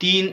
3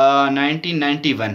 1991